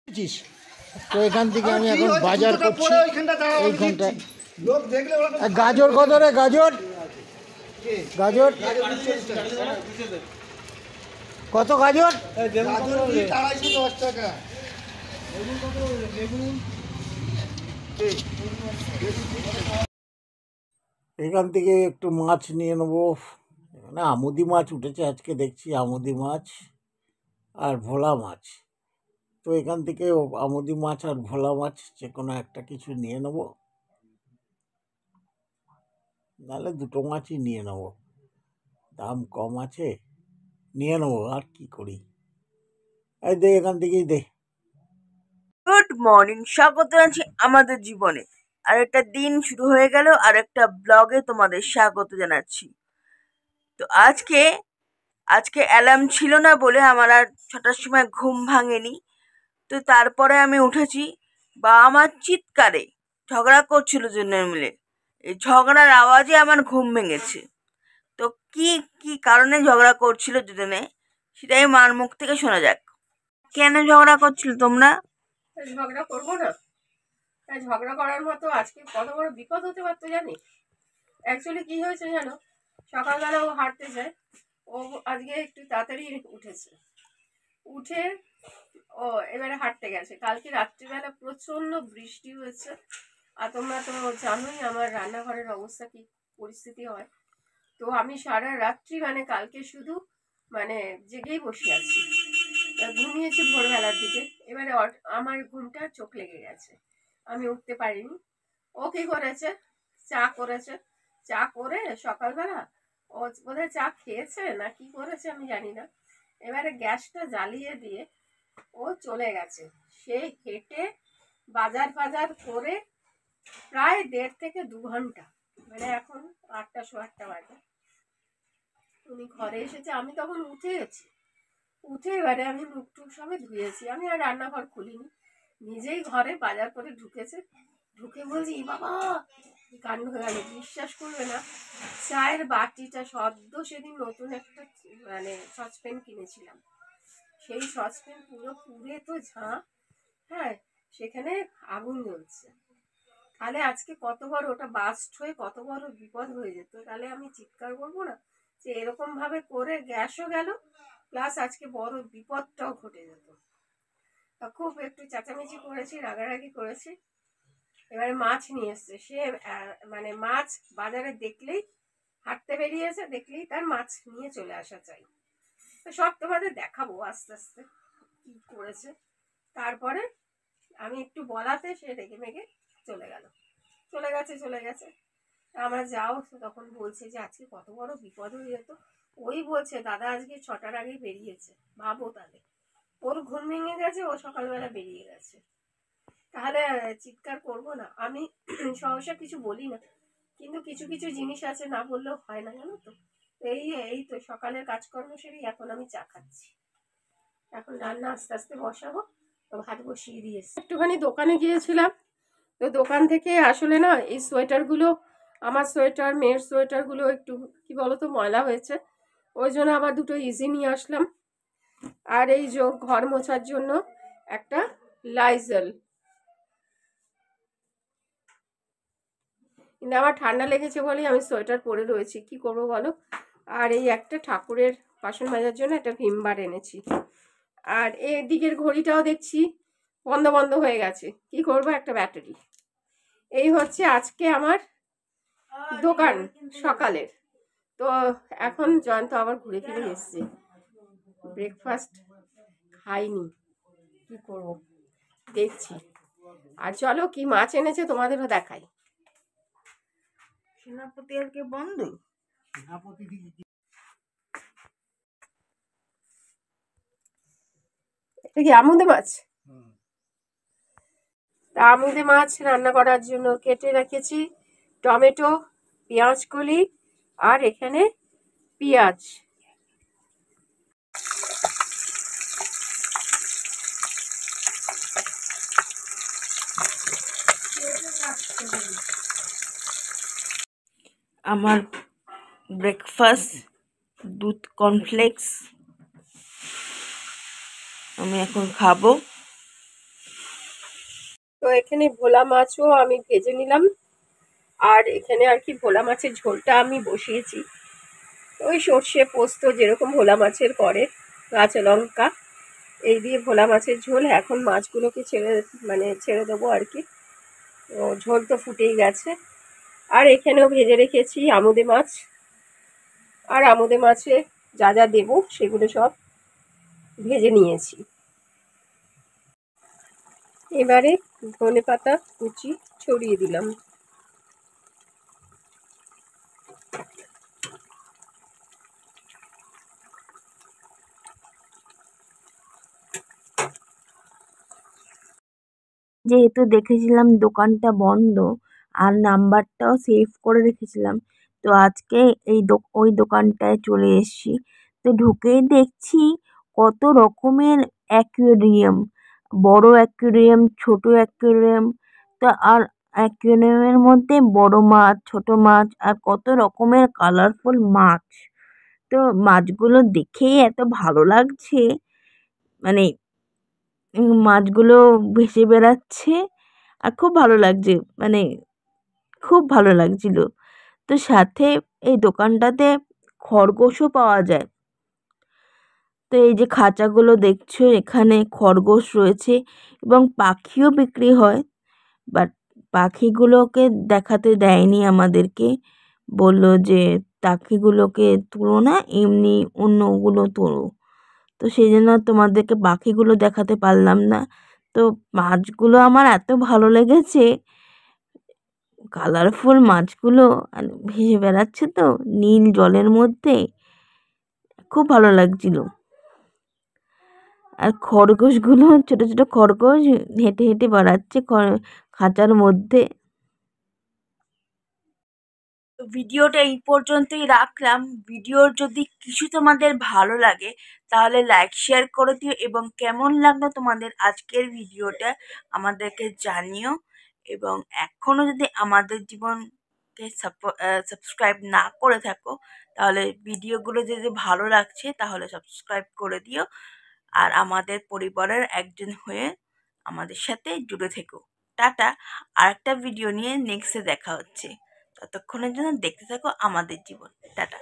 বুঝছিস? তো এখান থেকে আমি এখন বাজার করছি এইখানটায়। গাজর কত রে? গাজর গাজর কত? গাজর 250 টাকা। এখান থেকে একটু মাছ নিয়ে নেবো। এখানে আমুদি মাছ উঠেছে আজকে দেখছি, আমুদি মাছ আর ভোলা মাছ। তো এখান থেকে আমুদি মাছ আর ভোলা মাছ যে কোনো একটা কিছু নিয়ে নেবো, নাহলে দুটো মাছই নিয়ে নেবো, দাম কম আছে, নিয়ে নেবো। আর কি করি, এই দে এখান থেকেই দে। গুড মর্নিং, স্বাগত জানাচ্ছি আমাদের জীবনে। আর একটা দিন শুরু হয়ে গেল, আর একটা ব্লগে তোমাদের স্বাগত জানাচ্ছি। তো আজকে অ্যালার্ম ছিল না বলে আমার আর 6টার সময় ঘুম ভাঙেনি। তো তারপরে আমি উঠেছি, বা আমার চিৎকারে ঝগড়া করছিল দুজনে মিলে। এই ঝগড়ার আওয়াজে আমার ঘুম ভেঙেছে। তো কি কি কারণে ঝগড়া করছিল দুজনে, সেটাই মার মুখ থেকে শোনা যাক। কেন ঝগড়া করছিল তোমরা? ঝগড়া করবো না? তাই ঝগড়া করার মতো আজকে কত বড় বিপদ হতে পারতো জানিস? অ্যাকচুয়ালি কি হয়েছে জানো, সকালবেলা ও হাঁটতে যায়। ও আজকে একটু তাড়াতাড়ি উঠেছে, উঠে ও এবারে হাঁটতে গেছে। কালকে রাত্রিবেলা প্রচন্ড বৃষ্টি হয়েছে, আর তোমরা তো জানোই আমার রান্নাঘরের অবস্থা কি পরিস্থিতি হয়। তো আমি সারা রাত্রি কালকে শুধু জেগেই বসে আছি, ঘুমিয়েছি ভোরবেলার দিকে। এবারে আমার ঘুমটা চোখ লেগে গেছে, আমি উঠতে পারিনি। ও কি করেছে, চা করেছে। চা করে সকালবেলা ও বোধহয় চা খেয়েছে না কি করেছে আমি জানি না। এবারে গ্যাসটা জ্বালিয়ে দিয়ে ও চলে গেছে। সে হেঁটে বাজার ফাজার করে প্রায় 1.5 থেকে 2 ঘন্টা, এখন 8টা 8:15 বাজে, উনি ঘরে এসেছে। আমি তখন উঠে গেছি। উঠে এবারে আমি মুখ টুক সবে ধুয়েছি, আমি আর রান্নাঘর খুলিনি, নিজেই ঘরে বাজার করে ঢুকেছে। ঢুকে বলছি, বাবা কি কাণ্ড হয়ে গেল, বিশ্বাস করবে না। চায়ের বাটিটা সদ্য সেদিন নতুন একটা সসপ্যান কিনেছিলাম, সেই সসপ্যান পুরো পুড়ে তো ঝাঁ। হ্যাঁ, সেখানে আগুন জ্বলছে। তাহলে আজকে কত বড় ওটা বাস্ট হয়ে কত বড় বিপদ হয়ে যেত। তাহলে আমি চিৎকার করবো না যে এরকম ভাবে করে গ্যাসও গেল, প্লাস আজকে বড় বিপদটাও ঘটে যেত। খুব একটু চেঁচামেচি করেছি, রাগারাগি করেছি। এবারে মাছ নিয়ে এসছে সে, মাছ বাজারে দেখলেই, হাঁটতে বেরিয়েছে দেখলেই তার মাছ নিয়ে চলে আসা চাই। তো সব তোমাদের দেখাবো আস্তে আস্তে কি করেছে। তারপরে আমি একটু বলাতে সে রেগে মেগে চলে গেছে। আমরা যাও তখন বলছে যে আজকে কত বড় বিপদ হয়ে যেত। ওই বলছে দাদা আজকে 6টার আগেই বেরিয়েছে। ভাবো তাহলে, ওর ঘুম ভেঙে গেছে, ও সকালবেলা বেরিয়ে গেছে। তাহলে চিৎকার করবো না? আমি সহসা কিছু বলি না, কিন্তু কিছু কিছু জিনিস আছে না বললেও হয় না, জানো তো। এই তো সকালের কাজকর্ম সেরে এখন আমি চা খাচ্ছি। এখন রান্না আস্তে আস্তে বসাবো। তো ভাত বসিয়ে দিয়েছি। একটুখানি দোকানে গিয়েছিলাম, তো দোকান থেকে আসলে না এই সোয়েটারগুলো, আমার সোয়েটার, মেয়ের সোয়েটারগুলো একটু কি বলতো ময়লা হয়েছে, ওই জন্য আবার দুটো ইজি নিয়ে আসলাম। আর এই যে ঘর মোছার জন্য একটা লাইজল। কিন্তু আমার ঠান্ডা লেগেছে বলেই আমি সোয়েটার পরে রয়েছি, কি করবো বলো। আর এই একটা ঠাকুরের বাসন মাজার জন্য একটা ভীম বার এনেছি। আর এদিকের ঘড়িটাও দেখছি বন্ধ হয়ে গেছে, কি করবো, একটা ব্যাটারি। এই হচ্ছে আজকে আমার দোকান সকালের। তো এখন জয়ন্ত আবার ঘুরে ফিরে এসছে, ব্রেকফাস্ট খাইনি, কি করব দেখছি। আর চলো কি মাছ এনেছে তোমাদেরও দেখাই। সেনাপতি আজকে বন্ধ। এটা কি আমুদে মাছ? তা আমুদে মাছ রান্না করার জন্য কেটে রেখেছি টমেটো, পেঁয়াজ কলি, আর এখানে পেঁয়াজ। আমার ব্রেকফাস্ট দুধ কর্নফ্লেক্স আমি এখন খাবো। তো এখানে ভোলা মাছও আমি ভেজে নিলাম, আর এখানে আর কি ভোলা মাছের ঝোলটা আমি বসিয়েছি ওই সর্ষে পোস্ত যেরকম ভোলা মাছের করে, কাঁচা লঙ্কা এই দিয়ে ভোলা মাছের ঝোল। এখন মাছগুলোকে ছেড়ে দেবো আর কি। তো ঝোল তো ফুটেই গেছে। আর এখানেও ভেজে রেখেছি আমুদে মাছ, আর আমুদে মাছে যা যা দেবো সেগুলো সব ভেজে নিয়েছি। এবারে ধনেপাতা কুচি ছড়িয়ে দিলাম। যেহেতু দেখেছিলাম দোকানটা বন্ধ আর নাম্বারটাও সেভ করে রেখেছিলাম, তো আজকে ওই দোকানটায় চলে এসেছি। তো ঢুকেই দেখছি কত রকমের অ্যাকুয়ারিয়াম, বড় অ্যাকুয়ারিয়াম, ছোট অ্যাকুয়ারিয়াম। তো আর অ্যাকুয়ারিয়ামের মধ্যে বড় মাছ, ছোট মাছ আর কত রকমের কালারফুল মাছ। তো মাছগুলো দেখেই এত ভালো লাগছে, মানে মাছগুলো ভেসে বেড়াচ্ছে আর খুব ভালো লাগছে, মানে খুব ভালো লাগছিল। তো সাথে এই দোকানটাতে খরগোশও পাওয়া যায়। তো এই যে খাঁচাগুলো দেখছো, এখানে খরগোশ রয়েছে এবং পাখিও বিক্রি হয়, বাট পাখিগুলোকে দেখাতে দেয়নি আমাদেরকে, বললো যে পাখিগুলোকে তুলো না, এমনি অন্যগুলো তোলো। তো সেই জন্য তোমাদেরকে পাখিগুলো দেখাতে পারলাম না। তো মাছগুলো আমার এত ভালো লেগেছে, কালারফুল মাছগুলো আর ভেসে বেড়াচ্ছে তো নীল জলের মধ্যে, খুব ভালো লাগছিল। আর খরগোশগুলো, ছোট ছোট খরগোশ হেঁটে হেঁটে বেড়াচ্ছে খাঁচার মধ্যে। তো ভিডিওটা এই পর্যন্তই রাখলাম। ভিডিওর যদি কিছু তোমাদের ভালো লাগে তাহলে লাইক শেয়ার করে দিও, এবং কেমন লাগলো তোমাদের আজকের ভিডিওটা আমাদেরকে জানিও। এবং এখনও যদি আমাদের জীবনকে সাবস্ক্রাইব না করে থাকো তাহলে ভিডিওগুলো যদি ভালো লাগছে তাহলে সাবস্ক্রাইব করে দিও, আর আমাদের পরিবারের একজন হয়ে আমাদের সাথে জুড়ে থেকো। টাটা। আর একটা ভিডিও নিয়ে নেক্সটে দেখা হচ্ছে। ততক্ষণের জন্য দেখতে থাকো আমাদের জীবন। টাটা।